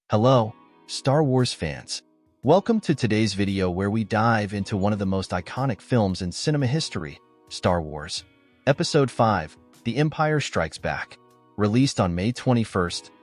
Hello, Star Wars fans. Welcome to today's video where we dive into one of the most iconic films in cinema history, Star Wars. Episode 5, The Empire Strikes Back. Released on May 21,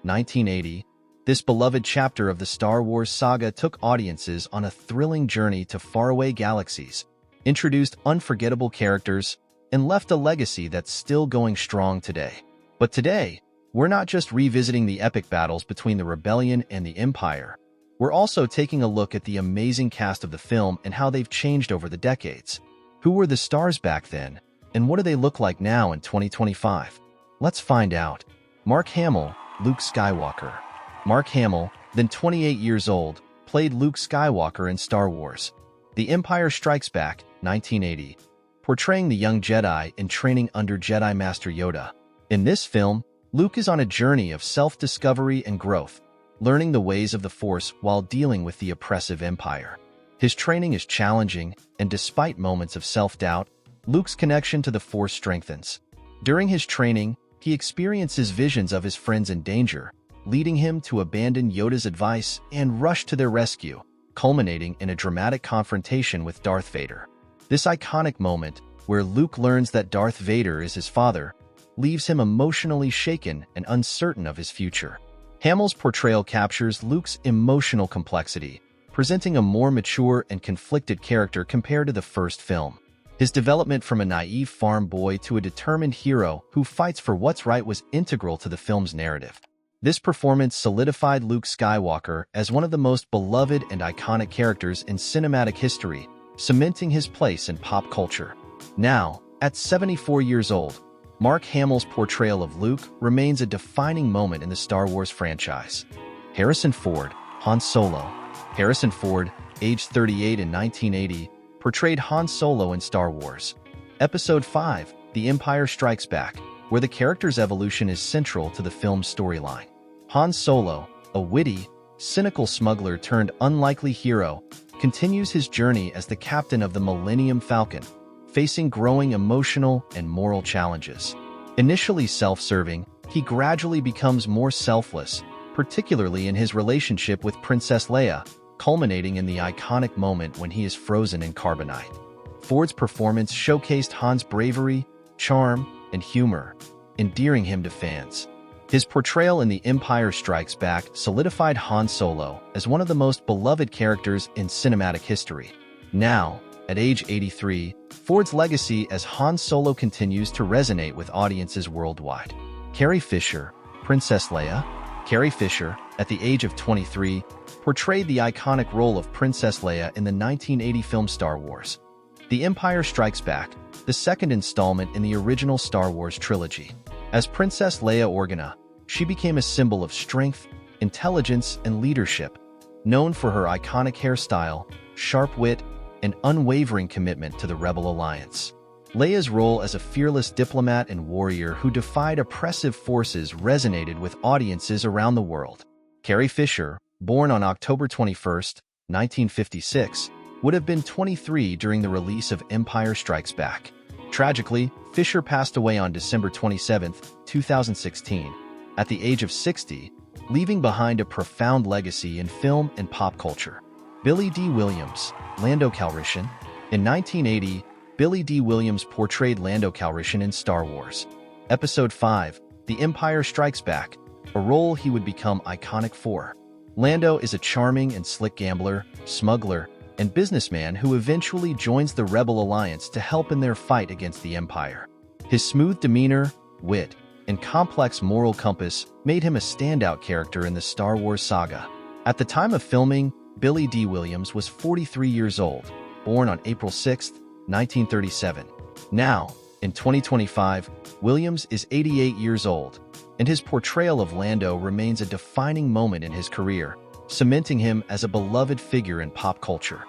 1980, this beloved chapter of the Star Wars saga took audiences on a thrilling journey to faraway galaxies, introduced unforgettable characters, and left a legacy that's still going strong today. But today, we're not just revisiting the epic battles between the Rebellion and the Empire. We're also taking a look at the amazing cast of the film and how they've changed over the decades. Who were the stars back then, and what do they look like now in 2025? Let's find out. Mark Hamill, Luke Skywalker. Mark Hamill, then 28 years old, played Luke Skywalker in Star Wars. The Empire Strikes Back, 1980, portraying the young Jedi in training under Jedi Master Yoda. In this film, Luke is on a journey of self-discovery and growth, learning the ways of the Force while dealing with the oppressive Empire. His training is challenging, and despite moments of self-doubt, Luke's connection to the Force strengthens. During his training, he experiences visions of his friends in danger, leading him to abandon Yoda's advice and rush to their rescue, culminating in a dramatic confrontation with Darth Vader. This iconic moment, where Luke learns that Darth Vader is his father, leaves him emotionally shaken and uncertain of his future. Hamill's portrayal captures Luke's emotional complexity, presenting a more mature and conflicted character compared to the first film. His development from a naive farm boy to a determined hero who fights for what's right was integral to the film's narrative. This performance solidified Luke Skywalker as one of the most beloved and iconic characters in cinematic history, cementing his place in pop culture. Now, at 74 years old, Mark Hamill's portrayal of Luke remains a defining moment in the Star Wars franchise. Harrison Ford, Han Solo. Harrison Ford, aged 38 in 1980, portrayed Han Solo in Star Wars. Episode 5, The Empire Strikes Back, where the character's evolution is central to the film's storyline. Han Solo, a witty, cynical smuggler turned unlikely hero, continues his journey as the captain of the Millennium Falcon, facing growing emotional and moral challenges. Initially self-serving, he gradually becomes more selfless, particularly in his relationship with Princess Leia, culminating in the iconic moment when he is frozen in carbonite. Ford's performance showcased Han's bravery, charm, and humor, endearing him to fans. His portrayal in The Empire Strikes Back solidified Han Solo as one of the most beloved characters in cinematic history. Now, at age 83, Ford's legacy as Han Solo continues to resonate with audiences worldwide. Carrie Fisher, Princess Leia. Carrie Fisher, at the age of 23, portrayed the iconic role of Princess Leia in the 1980 film Star Wars. The Empire Strikes Back, the second installment in the original Star Wars trilogy. As Princess Leia Organa, she became a symbol of strength, intelligence, and leadership, known for her iconic hairstyle, sharp wit, and unwavering commitment to the Rebel Alliance. Leia's role as a fearless diplomat and warrior who defied oppressive forces resonated with audiences around the world. Carrie Fisher, born on October 21, 1956, would have been 23 during the release of Empire Strikes Back. Tragically, Fisher passed away on December 27, 2016, at the age of 60, leaving behind a profound legacy in film and pop culture. Billy D. Williams, Lando Calrissian. In 1980, Billy D. Williams portrayed Lando Calrissian in Star Wars. Episode 5, The Empire Strikes Back, a role he would become iconic for. Lando is a charming and slick gambler, smuggler, and businessman who eventually joins the Rebel Alliance to help in their fight against the Empire. His smooth demeanor, wit, and complex moral compass made him a standout character in the Star Wars saga. At the time of filming, Billy D. Williams was 43 years old, born on April 6, 1937. Now, in 2025, Williams is 88 years old, and his portrayal of Lando remains a defining moment in his career, cementing him as a beloved figure in pop culture.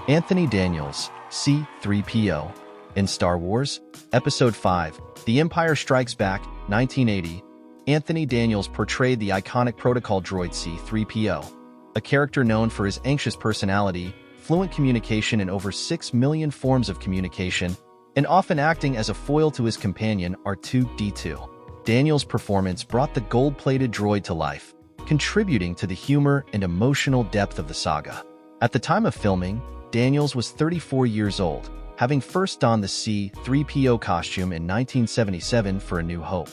Anthony Daniels, C-3PO. In Star Wars, Episode 5, The Empire Strikes Back, 1980, Anthony Daniels portrayed the iconic protocol droid C-3PO, a character known for his anxious personality, fluent communication in over 6 million forms of communication, and often acting as a foil to his companion R2-D2. Daniels' performance brought the gold-plated droid to life, contributing to the humor and emotional depth of the saga. At the time of filming, Daniels was 34 years old, having first donned the C-3PO costume in 1977 for A New Hope.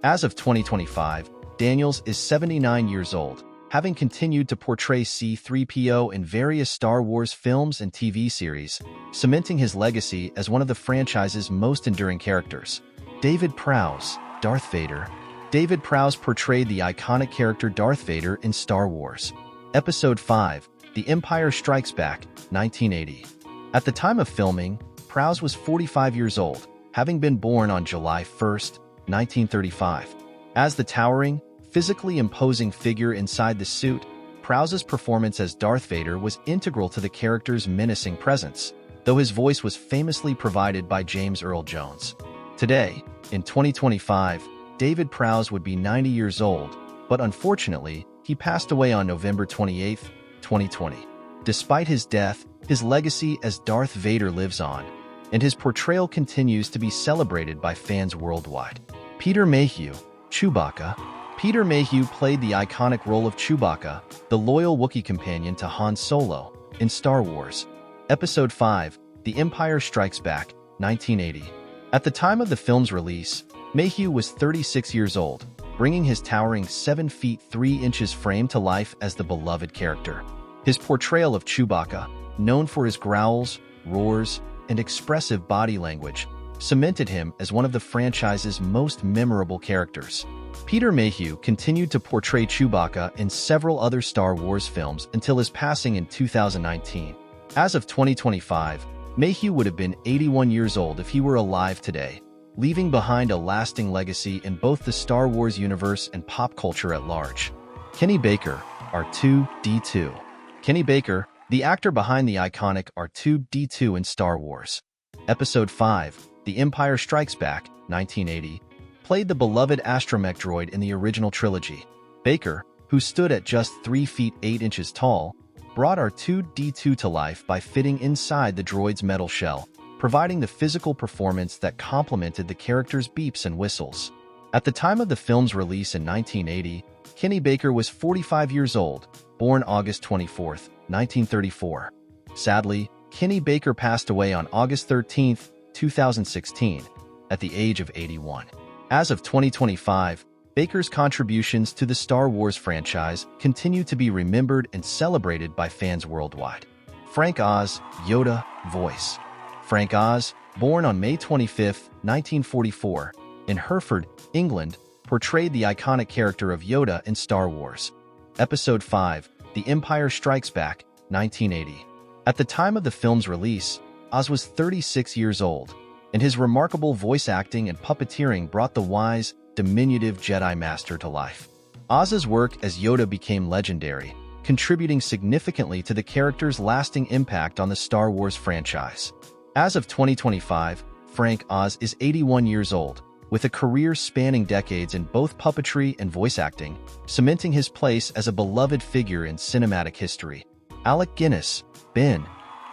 As of 2025, Daniels is 79 years old, having continued to portray C-3PO in various Star Wars films and TV series, cementing his legacy as one of the franchise's most enduring characters. David Prowse, Darth Vader. David Prowse portrayed the iconic character Darth Vader in Star Wars. Episode 5, The Empire Strikes Back, 1980. At the time of filming, Prowse was 45 years old, having been born on July 1, 1935. As the towering, physically imposing figure inside the suit, Prowse's performance as Darth Vader was integral to the character's menacing presence, though his voice was famously provided by James Earl Jones. Today, in 2025, David Prowse would be 90 years old, but unfortunately, he passed away on November 28, 2020. Despite his death, his legacy as Darth Vader lives on, and his portrayal continues to be celebrated by fans worldwide. Peter Mayhew, Chewbacca. Peter Mayhew played the iconic role of Chewbacca, the loyal Wookiee companion to Han Solo, in Star Wars. Episode 5, The Empire Strikes Back, 1980. At the time of the film's release, Mayhew was 36 years old, bringing his towering 7 feet 3 inches frame to life as the beloved character. His portrayal of Chewbacca, known for his growls, roars, and expressive body language, cemented him as one of the franchise's most memorable characters. Peter Mayhew continued to portray Chewbacca in several other Star Wars films until his passing in 2019. As of 2025, Mayhew would have been 81 years old if he were alive today, leaving behind a lasting legacy in both the Star Wars universe and pop culture at large. Kenny Baker, R2-D2. Kenny Baker, the actor behind the iconic R2-D2 in Star Wars. Episode 5, The Empire Strikes Back, 1980, played the beloved astromech droid in the original trilogy. Baker, who stood at just 3 feet 8 inches tall, brought R2-D2 to life by fitting inside the droid's metal shell, providing the physical performance that complemented the character's beeps and whistles. At the time of the film's release in 1980, Kenny Baker was 45 years old, born August 24, 1934. Sadly, Kenny Baker passed away on August 13, 2016, at the age of 81. As of 2025, Baker's contributions to the Star Wars franchise continue to be remembered and celebrated by fans worldwide. Frank Oz, Yoda, voice. Frank Oz, born on May 25, 1944, in Hereford, England, portrayed the iconic character of Yoda in Star Wars. Episode 5, The Empire Strikes Back, 1980. At the time of the film's release, Oz was 36 years old, and his remarkable voice acting and puppeteering brought the wise, diminutive Jedi Master to life. Oz's work as Yoda became legendary, contributing significantly to the character's lasting impact on the Star Wars franchise. As of 2025, Frank Oz is 81 years old, with a career spanning decades in both puppetry and voice acting, cementing his place as a beloved figure in cinematic history. Alec Guinness, Ben,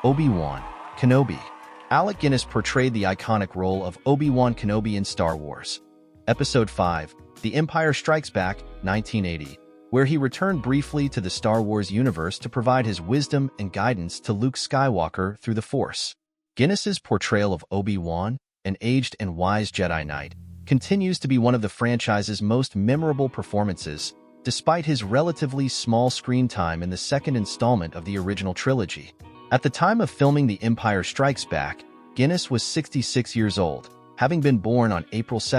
Obi-Wan Kenobi. Alec Guinness portrayed the iconic role of Obi-Wan Kenobi in Star Wars. Episode 5, The Empire Strikes Back, 1980, where he returned briefly to the Star Wars universe to provide his wisdom and guidance to Luke Skywalker through the Force. Guinness's portrayal of Obi-Wan, an aged and wise Jedi Knight, continues to be one of the franchise's most memorable performances, despite his relatively small screen time in the second installment of the original trilogy. At the time of filming The Empire Strikes Back, Guinness was 66 years old, having been born on April 2,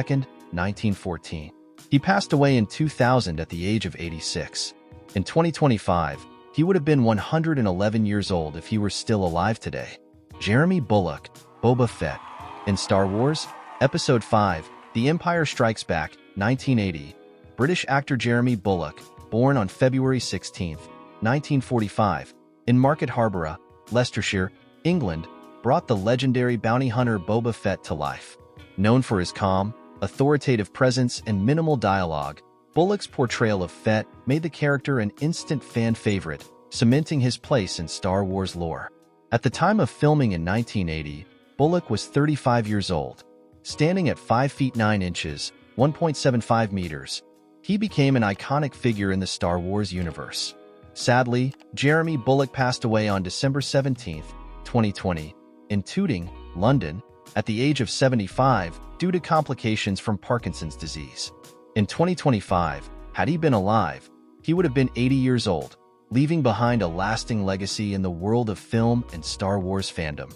1914. He passed away in 2000 at the age of 86. In 2025, he would have been 111 years old if he were still alive today. Jeremy Bulloch, Boba Fett. In Star Wars, Episode 5, The Empire Strikes Back, 1980, British actor Jeremy Bulloch, born on February 16, 1945, in Market Harborough, Leicestershire, England, brought the legendary bounty hunter Boba Fett to life. Known for his calm, authoritative presence and minimal dialogue, Bulloch's portrayal of Fett made the character an instant fan favorite, cementing his place in Star Wars lore. At the time of filming in 1980, Bulloch was 35 years old, standing at 5 feet 9 inches, 1.75 meters. He became an iconic figure in the Star Wars universe. Sadly, Jeremy Bulloch passed away on December 17, 2020, in Tooting, London, at the age of 75 due to complications from Parkinson's disease. In 2025, had he been alive, he would have been 80 years old, leaving behind a lasting legacy in the world of film and Star Wars fandom.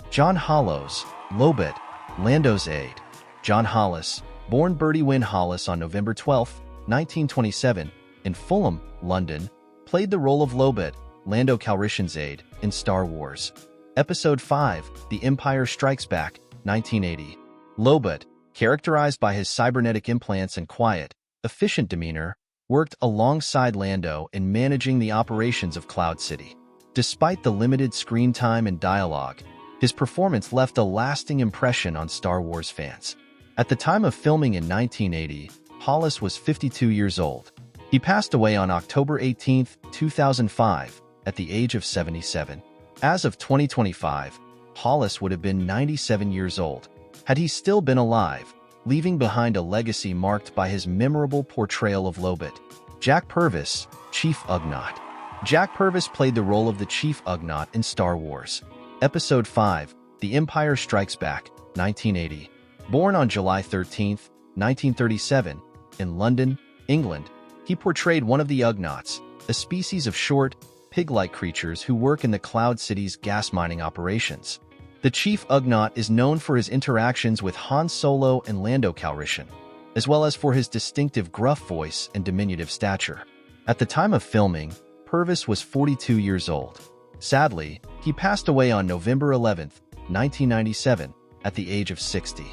John Hollos, Lobot, Lando's Aide. John Hollos, born Bertie Wynne Hollos on November 12, 1927, in Fulham, London, played the role of Lobot, Lando Calrissian's aide, in Star Wars. Episode 5, The Empire Strikes Back, 1980. Lobot, characterized by his cybernetic implants and quiet, efficient demeanor, worked alongside Lando in managing the operations of Cloud City. Despite the limited screen time and dialogue, his performance left a lasting impression on Star Wars fans. At the time of filming in 1980, Hollos was 52 years old. He passed away on October 18, 2005, at the age of 77. As of 2025, Hollos would have been 97 years old, had he still been alive, leaving behind a legacy marked by his memorable portrayal of Lobot. Jack Purvis, Chief Ugnaught. Jack Purvis played the role of the Chief Ugnaught in Star Wars. Episode 5, The Empire Strikes Back, 1980. Born on July 13, 1937, in London, England, he portrayed one of the Ugnaughts, a species of short, pig-like creatures who work in the Cloud City's gas mining operations. The Chief Ugnaught is known for his interactions with Han Solo and Lando Calrissian, as well as for his distinctive gruff voice and diminutive stature. At the time of filming, Purvis was 42 years old. Sadly, he passed away on November 11, 1997, at the age of 60.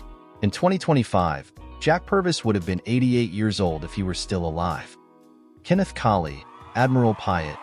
In 2025, Jack Purvis would have been 88 years old if he were still alive. Kenneth Colley, Admiral Piett.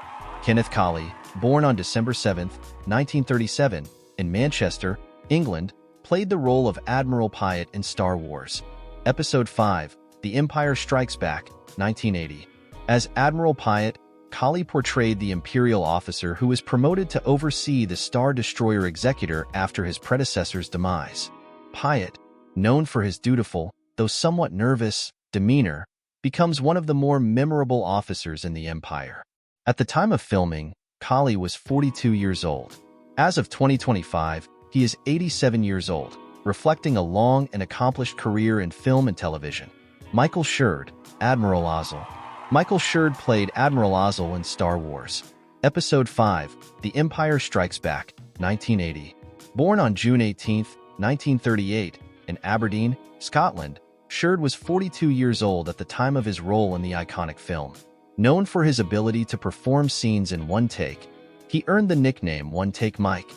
Kenneth Colley, born on December 7, 1937, in Manchester, England, played the role of Admiral Piett in Star Wars. Episode 5, The Empire Strikes Back, 1980. As Admiral Piett, Colley portrayed the Imperial officer who was promoted to oversee the Star Destroyer Executor after his predecessor's demise. Piett, known for his dutiful, though somewhat nervous, demeanor, becomes one of the more memorable officers in the Empire. At the time of filming, Colley was 42 years old. As of 2025, he is 87 years old, reflecting a long and accomplished career in film and television. Michael Sheard, Admiral Ozzel. Michael Sheard played Admiral Ozzel in Star Wars. Episode 5, The Empire Strikes Back, 1980. Born on June 18, 1938, in Aberdeen, Scotland, Sheard was 42 years old at the time of his role in the iconic film. Known for his ability to perform scenes in one take, he earned the nickname One Take Mike.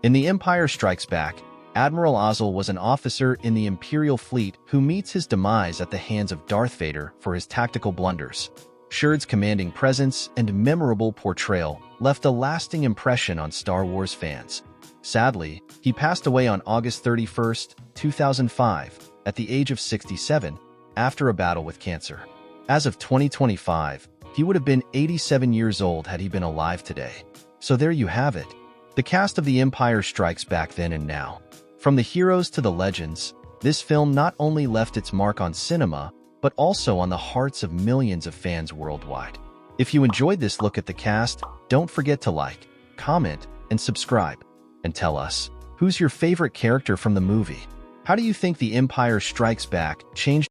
In The Empire Strikes Back, Admiral Ozzel was an officer in the Imperial fleet who meets his demise at the hands of Darth Vader for his tactical blunders. Sheard's commanding presence and memorable portrayal left a lasting impression on Star Wars fans. Sadly, he passed away on August 31, 2005, at the age of 67, after a battle with cancer. As of 2025, he would have been 87 years old had he been alive today. So there you have it. The cast of The Empire Strikes Back then and now. From the heroes to the legends, this film not only left its mark on cinema, but also on the hearts of millions of fans worldwide. If you enjoyed this look at the cast, don't forget to like, comment, and subscribe. And tell us, who's your favorite character from the movie? How do you think The Empire Strikes Back changed